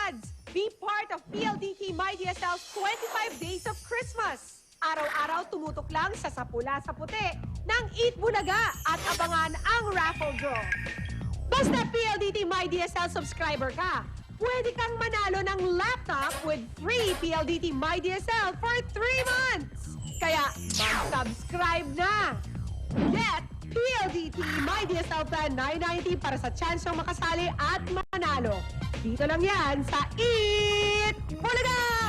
buds! Be part of PLDT MyDSL's 25 Days of Christmas! Araw-araw tumutok lang sa Sapula sa Puti ng Eat Bulaga at abangan ang raffle draw. Basta PLDT MyDSL subscriber ka, pwede kang manalo ng laptop with free PLDT MyDSL for 3 months! Kaya mag-subscribe na! Get PLDT MyDSL Plan 990 para sa chance ng makasali at manalo. Dito lang yan sa Eat Bulaga!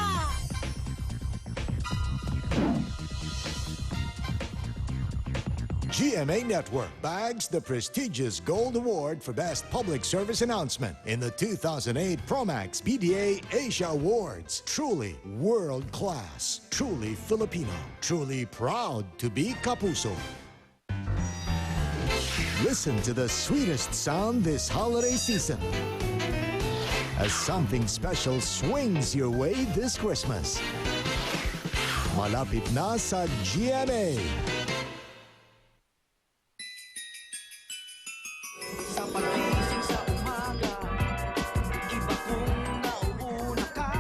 GMA Network bags the prestigious Gold Award for Best Public Service Announcement in the 2008 Promax PDA Asia Awards. Truly world-class, truly Filipino, truly proud to be Kapuso. Listen to the sweetest sound this holiday season as something special swings your way this Christmas. Malapit na sa GMA. Sa pagising sa umaga, iba kung nauuna ka.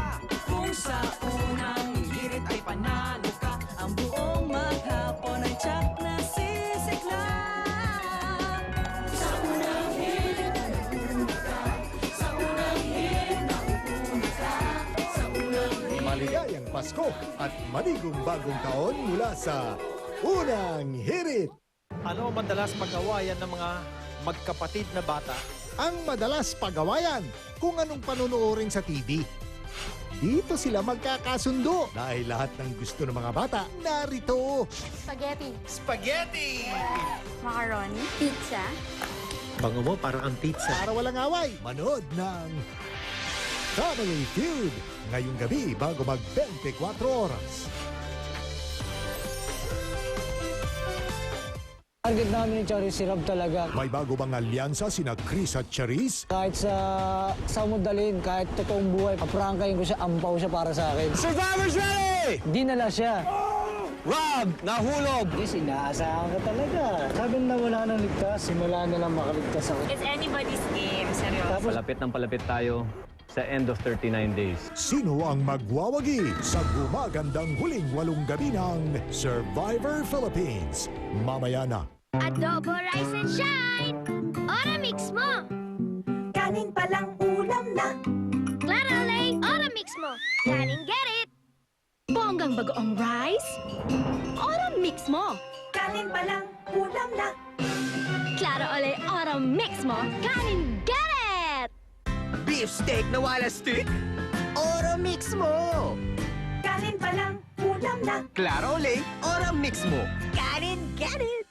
Kung sa unang hirit ay panalo ka, ang buong maghapon ay tsak na sisikla. Sa unang hirit nauuna ka, sa unang hirit nauuna ka, sa unang hirit. Maligayang Pasko at maligong bagong taon mula sa Unang Hirit. Ano ang madalas pag-awayan ng mga magkapatid na bata? Ang madalas pag-awayan kung anong panunuorin sa TV. Dito sila magkakasundo dahil lahat ng gusto ng mga bata narito. Spaghetti. Spaghetti! Macaroni. Pizza. Bango mo parang ang pizza. Para walang away, manood ng Family Feud ngayong gabi bago mag 24 oras. Target namin ni Charis si Rob talaga. May bago bang alyansa sina Chris at Charis? Kahit sa mudalin, kahit totoong buhay, paprangkahin ko siya, ampaw siya para sa akin. Survivors ready! Dinala siya. Rob, nahulog! Yes, inaasahan ka talaga. Sabi na wala nang ligtas, simula na lang makaligtas ako. It's anybody's game, seryoso. Tapos, Palapit ng palapit tayo sa end of 39 days. Sino ang magwawagi sa gumagandang huling 8 gabi ng Survivor Philippines? Mamaya na. Adobo rice and shine! Ora mix mo! Kanin palang ulam na. Clara Lay, ora mix mo! Kanin get it! Bonggang bagoong rice? Ora mix mo! Kanin palang ulam na. Claro ole, ora mix mo! Kanin get it! Beef steak na wala stick? Ora mix mo! Kanin palang ulam na. Claro, Lay, ora mix mo! Kanin get it!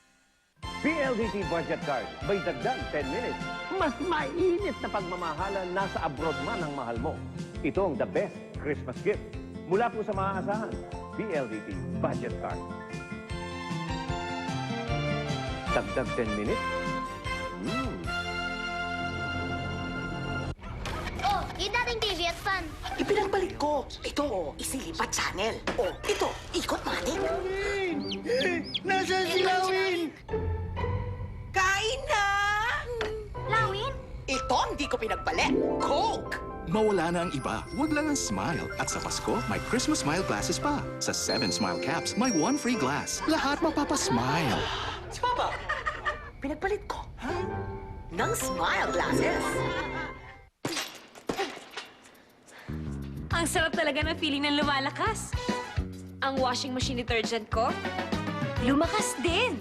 PLDT Budget Card. May dagdag 10 minutes. Mas mainit na pagmamahalan nasa abroad man ang mahal mo. Ito ang the best Christmas gift. Mula po sa maaasahan, PLDT Budget Card. Dagdag 10 minutes? Oh, yung dating TV at fun. Ipinagbalik ko. Ito, isilipat channel. Oh, ito, ikot manik. Nasaan si Lawin? Kain na! Lawin? Ito hindi ko pinagbalik. Coke! Mawala na ang iba, huwag lang ang smile. At sa Pasko, may Christmas Smile glasses pa. Sa 7 Smile caps, may 1 free glass. Lahat mapapasmile. Si Papa, pinagpalit ko. Ng smile glasses. Ang sarap talaga ng feeling ng lumalakas. Ang washing machine detergent ko, lumakas din.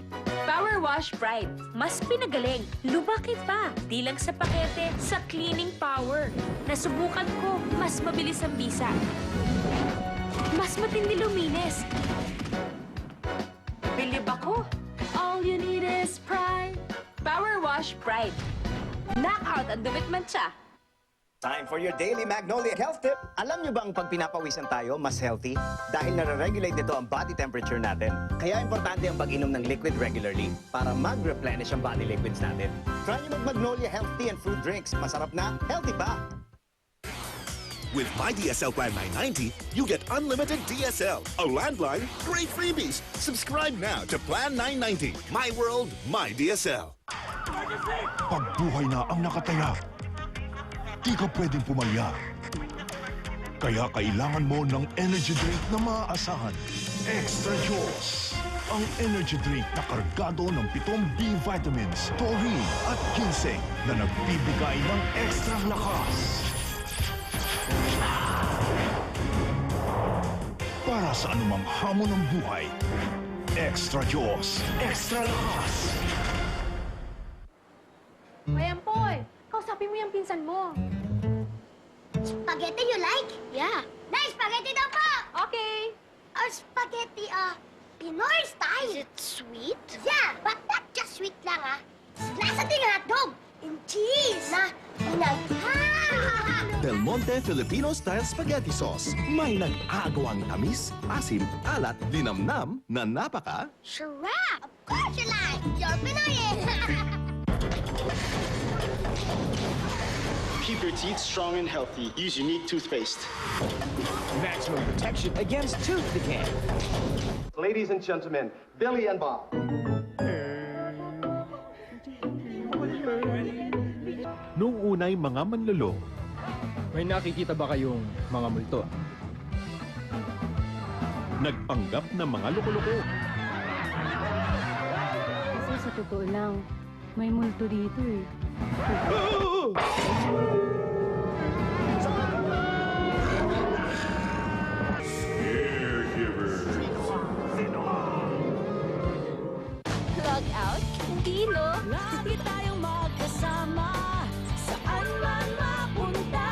Power Wash Pride. Mas pinagaling. Lumaki pa. Di lang sa pakete, sa cleaning power. Nasubukan ko, mas mabilis ang bisa. Mas matindi luminis. Bilib ako. All you need is pride. Power Wash Pride. Knockout ang dumit mancha. Time for your daily Magnolia Health Tip. Alam niyo ba ang pag pinapawisan tayo, mas healthy? Dahil nare-regulate nito ang body temperature natin. Kaya importante ang pag-inom ng liquid regularly para mag-replenish ang body liquids natin. Try niyo mag-Magnolia Health Tea and Fruit Drinks. Masarap na, healthy pa. With My DSL Plan 990, you get unlimited DSL, a landline, great freebies. Subscribe now to Plan 990. My World, My DSL. Pag buhay na ang nakataya, di ka pwedeng pumalya. Kaya kailangan mo ng energy drink na maaasahan. Extra Juice. Ang energy drink na kargado ng 7 B vitamins, taurine at ginseng na nagbibigay ng extra lakas. Para sa anumang hamon ng buhay, Extra Juice, extra lakas. Ayan, Poy. Kausapin mo yung pinsan mo. Spaghetti you like? Yeah. Nice spaghetti daw po! Okay. Spaghetti, Pinoy style. Is it sweet? Yeah, but not just sweet lang, Nasa ding hotdog and cheese na unay. Del Monte Filipino-style spaghetti sauce. May nag-aagawang tamis, asim, alat, linamnam na napaka... Sarap! Of course you like! You're Pinoy Keep your teeth strong and healthy. Use unique toothpaste. Maximum protection against tooth decay. Ladies and gentlemen, Billy and Bob. Noong unay mga manlulong, may nakikita ba kayong mga multo? Nagpanggap na mga loko-loko. Kasi sa totoo lang, may multo dito eh. Log out? Hindi, no? Lagi tayong magkasama. Saan man mapunta.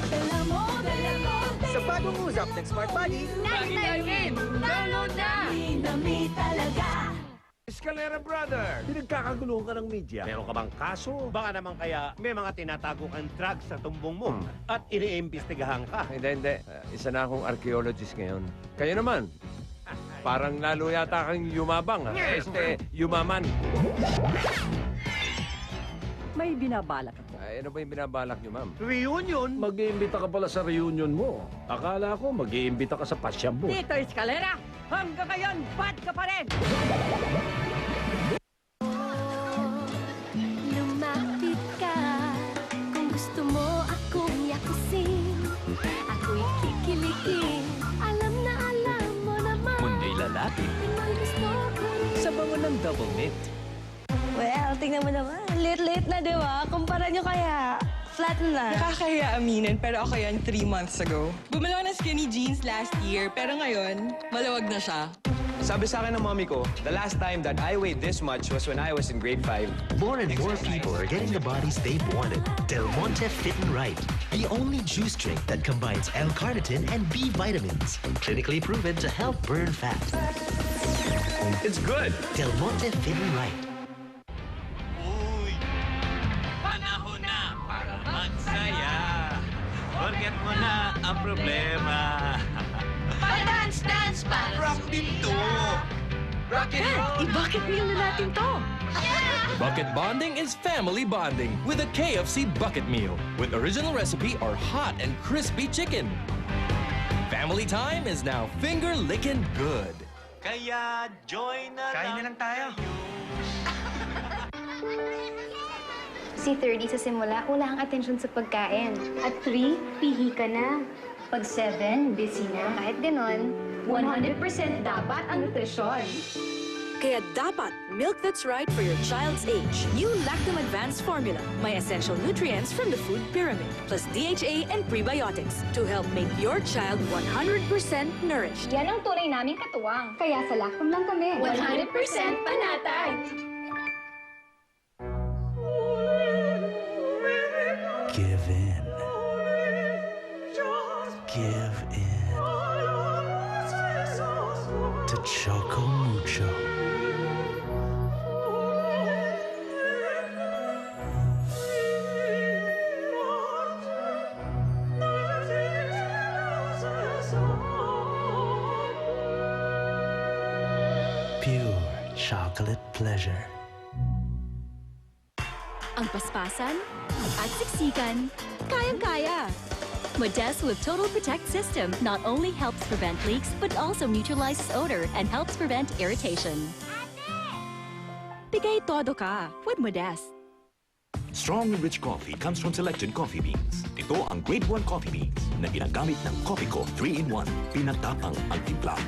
Dala mo. Sa bagong usap ng Smart Buddy, Lagi tayo in! Download na! Dinami talaga. Escalera Brother! Pinagkakaguluhan ka ng media. Meron ka bang kaso? Baka naman kaya may mga tinatago kang drugs sa tumbong mo at iniimbestigahan ka. Hindi. Isa na akong archaeologist ngayon. Kayo naman. Parang lalo yata kang yumabang, yumaman. May binabalak ako. Ay, ano ba yung binabalak niyo, ma'am? Reunion? mag-iimbita ka pala sa reunion mo. Akala ko mag-iimbita ka sa pasyam mo. Tito Escalera, hanggang ngayon, bad ka pa rin! Lumapit ka. Kung gusto mo akong yakusin, ako'y kikilikin. Alam mo naman. Mundo'y lalapit May gusto ko rin. sa bango ng double mint. Well, tingnan mo naman. Late na, di ba? Kumpara nyo kaya. Flat na. Nakakahiya aminin, pero ako yan 3 months ago. Bumili ako ng skinny jeans last year, pero ngayon, maluwag na siya. Sabi sa akin ng mommy ko, the last time that I weighed this much was when I was in grade 5. More and more people are getting the bodies they've wanted. Del Monte Fit and Right, the only juice drink that combines L-carnitine and B vitamins, clinically proven to help burn fat. It's good. Del Monte Fit and Right. Panahon na para magsaya. Forget mo na ang problema. Pa-dance, para Rock din to. Rock and roll. I-bucket meal na natin to. Bucket bonding is family bonding with a KFC bucket meal with original recipe or hot and crispy chicken. Family time is now finger licking good. Kaya join na Kain na lang tayo. Si 30 sa simula, wala kang atensyon sa pagkain. At 3, pihi ka na. Pag 7, busy na. Kahit ganon, 100% dapat ang nutrisyon. Kaya dapat milk that's right for your child's age. New Lactum Advanced Formula. May essential nutrients from the food pyramid, plus DHA and prebiotics to help make your child 100% nourished. Yan ang tunay naming katuwang. Kaya sa Lactum lang kami. 100% panatag. Give in. Give in. To Choco Mucho. Pure chocolate pleasure. Ang paspasan at siksikan, kayang-kaya. Modest with Total Protect System not only helps prevent leaks, but also neutralizes odor and helps prevent irritation. Bigay todo ka with Modest. Strong and rich coffee comes from selected coffee beans. Ito ang Grade 1 coffee beans na ginagamit ng Copico 3-in-1. Pinagtapang ang timpla.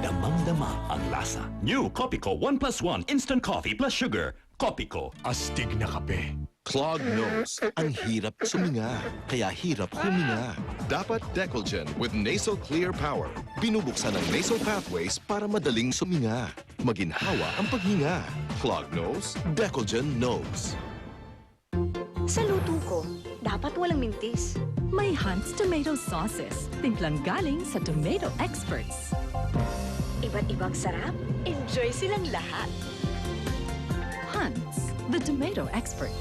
Damang-dama ang lasa. New Copico 1+1 Instant Coffee plus Sugar. Copico. Astig na kape. Clogged nose. Ang hirap suminga. Kaya hirap huminga. Dapat Decolgen with Nasal Clear Power. Binubuksan ang nasal pathways para madaling suminga. Maginhawa ang paghinga. Clogged nose, Decolgen knows. Sa luto ko, dapat walang mintis. May Hunt's tomato sauces. Timplang galing sa tomato experts. Iba't ibang sarap, enjoy silang lahat. Hunt's, the tomato expert.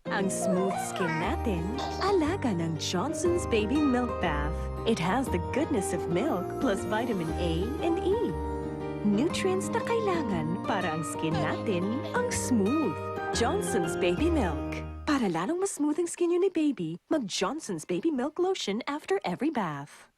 Ang smooth skin natin, alaga ng Johnson's Baby Milk Bath. It has the goodness of milk plus vitamin A and E. Nutrients na kailangan para ang skin natin ang smooth. Johnson's Baby Milk. Para lalong mas smooth ang skin yun ni baby, mag Johnson's Baby Milk Lotion after every bath.